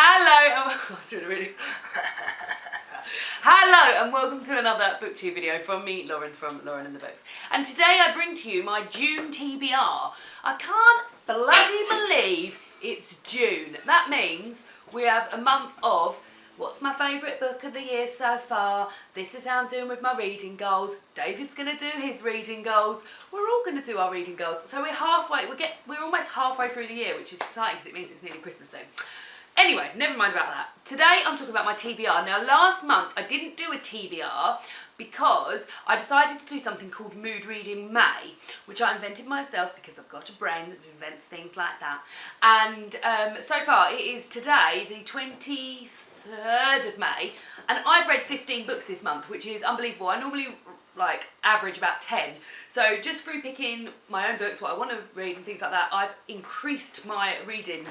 Hello, I was doing a really Hello and welcome to another booktube video from me, Lauren, from Lauren and the Books. And today I bring to you my June TBR. I can't bloody believe it's June. That means we have a month of what's my favourite book of the year so far, this is how I'm doing with my reading goals, David's going to do his reading goals, we're all going to do our reading goals. So we're almost halfway through the year, which is exciting because it means it's nearly Christmas soon. Anyway, never mind about that. Today I'm talking about my TBR. Now last month I didn't do a TBR because I decided to do something called Mood Reading May, which I invented myself because I've got a brain that invents things like that. And so far it is today, the 23rd of May, and I've read 15 books this month, which is unbelievable. I normally average about 10. So just through picking my own books, what I want to read and things like that, I've increased my reading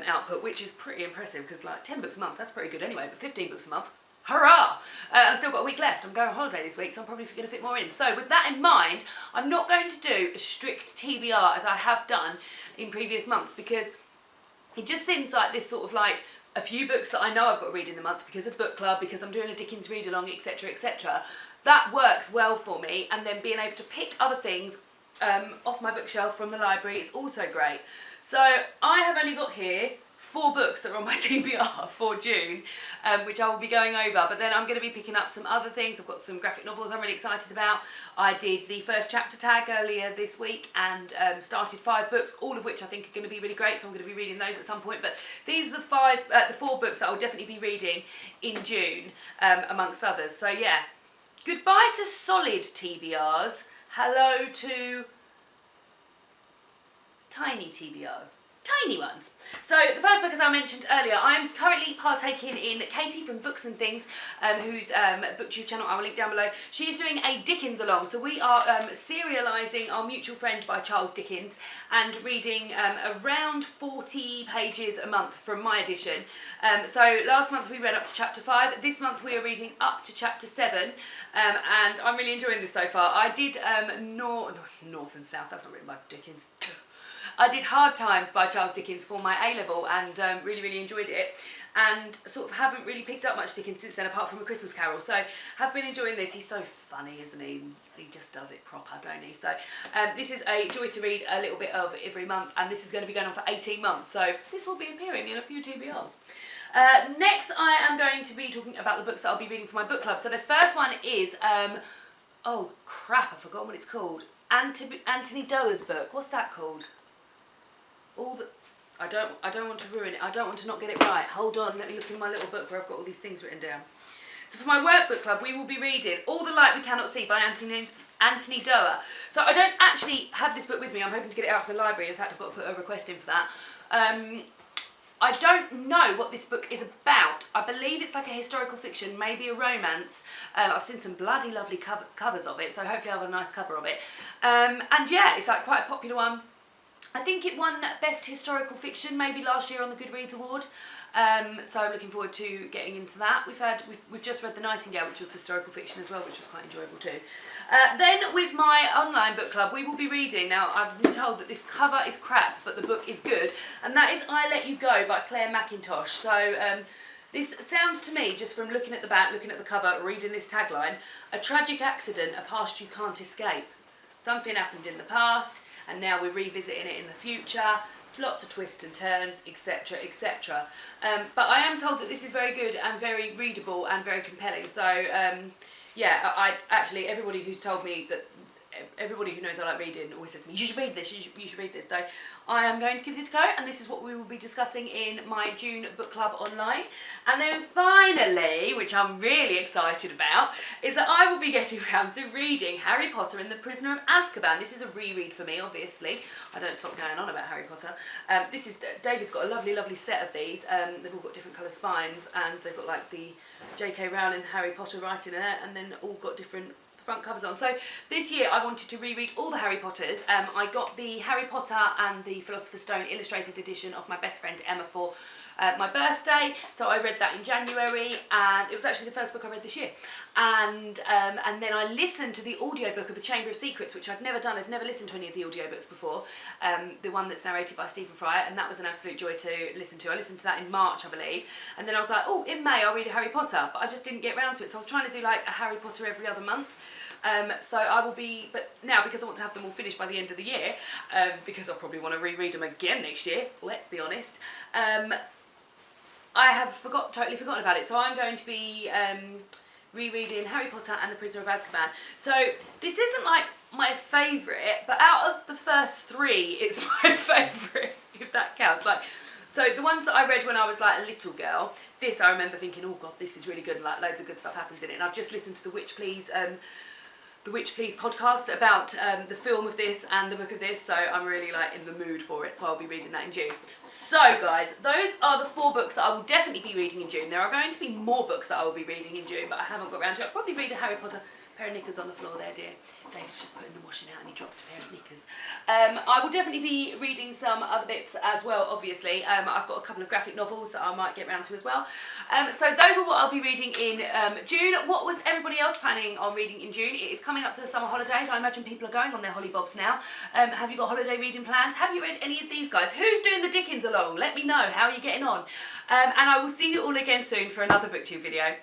output, which is pretty impressive because 10 books a month, that's pretty good anyway, but 15 books a month, hurrah! I've still got a week left. I'm going on holiday this week, so I'm probably going to fit more in. So with that in mind, I'm not going to do a strict TBR as I have done in previous months, because it just seems like this sort of a few books that I know I've got to read in the month because of book club, because I'm doing a Dickens read along, etc, etc. That works well for me, and then being able to pick other things off my bookshelf from the library is also great. So I have only got here 4 books that are on my TBR for June, which I will be going over, but then I'm going to be picking up some other things. I've got some graphic novels I'm really excited about. I did the first chapter tag earlier this week and started 5 books, all of which I think are going to be really great, so I'm going to be reading those at some point. But these are the 4 books that I'll definitely be reading in June, amongst others. So yeah, goodbye to solid TBRs, hello to tiny TBRs. Tiny ones. So the first book, as I mentioned earlier, I'm currently partaking in Katie from Books and Things, whose booktube channel I will link down below. She's doing a Dickens along, so we are serialising Our Mutual Friend by Charles Dickens and reading around 40 pages a month from my edition. So last month we read up to chapter 5, this month we are reading up to chapter 7, and I'm really enjoying this so far. I did North and South, that's not written by Dickens. I did Hard Times by Charles Dickens for my A-level and really enjoyed it, and sort of haven't really picked up much Dickens since then, apart from A Christmas Carol, so have been enjoying this. He's so funny, isn't he? He just does it proper, don't he? So this is a joy to read a little bit of every month, and this is going to be going on for 18 months, so this will be appearing in a few TBRs. Next I am going to be talking about the books that I'll be reading for my book club. So the first one is, oh crap, I've forgotten what it's called. Anthony Doerr's book. What's that called? I don't want to ruin it. I don't want to not get it right. Hold on, let me look in my little book where I've got all these things written down. So for my work book club, we will be reading All the Light We Cannot See by Anthony Doerr. So I don't actually have this book with me. I'm hoping to get it out from the library. In fact, I've got to put a request in for that. I don't know what this book is about. I believe it's like a historical fiction, maybe a romance. I've seen some bloody lovely covers of it, so hopefully I'll have a nice cover of it. And yeah, it's quite a popular one. I think it won Best Historical Fiction maybe last year on the Goodreads Award, so I'm looking forward to getting into that. We've just read The Nightingale, which was historical fiction as well, which was quite enjoyable too. Then with my online book club, we will be reading, now I've been told that this cover is crap, but the book is good, and that is I Let You Go by Claire Mackintosh. So this sounds to me, just from looking at the back, looking at the cover, reading this tagline, a tragic accident, a past you can't escape. Something happened in the past, and now we're revisiting it in the future, lots of twists and turns, etc, etc. But I am told that this is very good and very readable and very compelling, so yeah, actually everybody who's told me that, everybody who knows I like reading always says to me, you should read this, you should read this. So I am going to give it a go, and this is what we will be discussing in my June book club online. And then finally, which I'm really excited about, is that I will be getting around to reading Harry Potter and the Prisoner of Azkaban. This is a reread for me, obviously. I don't stop going on about Harry Potter. David's got a lovely set of these. They've all got different colour spines, and they've got the J.K. Rowling Harry Potter writing in it, and then all got different. The front covers on. So this year I wanted to reread all the Harry Potters. I got the Harry Potter and the Philosopher's Stone illustrated edition of my best friend Emma for my birthday, so I read that in January, and it was actually the first book I read this year. And then I listened to the audiobook of A Chamber of Secrets, which I'd never done. I'd never listened to any of the audiobooks before, the one that's narrated by Stephen Fry, and that was an absolute joy to listen to. I listened to that in March, I believe, and then I was like, oh, in May I'll read a Harry Potter, but I just didn't get round to it, so I was trying to do like a Harry Potter every other month. So I will be, but now because I want to have them all finished by the end of the year, because I'll probably want to reread them again next year, let's be honest, I have totally forgotten about it, so I'm going to be rereading Harry Potter and the Prisoner of Azkaban. So this isn't like my favourite, but out of the first three, it's my favourite, if that counts. Like, so the ones that I read when I was like a little girl, this I remember thinking, oh god, this is really good, and like loads of good stuff happens in it. And I've just listened to the Witch Please podcast about the film of this and the book of this, so I'm really like in the mood for it, so I'll be reading that in June. So guys, those are the 4 books that I will definitely be reading in June. There are going to be more books that I will be reading in June, but I haven't got around to it. I'll probably read a Harry Potter. Pair of knickers on the floor there, dear. David's just putting the washing out and he dropped a pair of knickers. I will definitely be reading some other bits as well, obviously. I've got a couple of graphic novels that I might get round to as well. So those are what I'll be reading in June. What was everybody else planning on reading in June? It is coming up to the summer holidays. I imagine people are going on their hollybobs now. Have you got holiday reading plans? Have you read any of these guys? Who's doing the Dickens along? Let me know how you're getting on. And I will see you all again soon for another booktube video.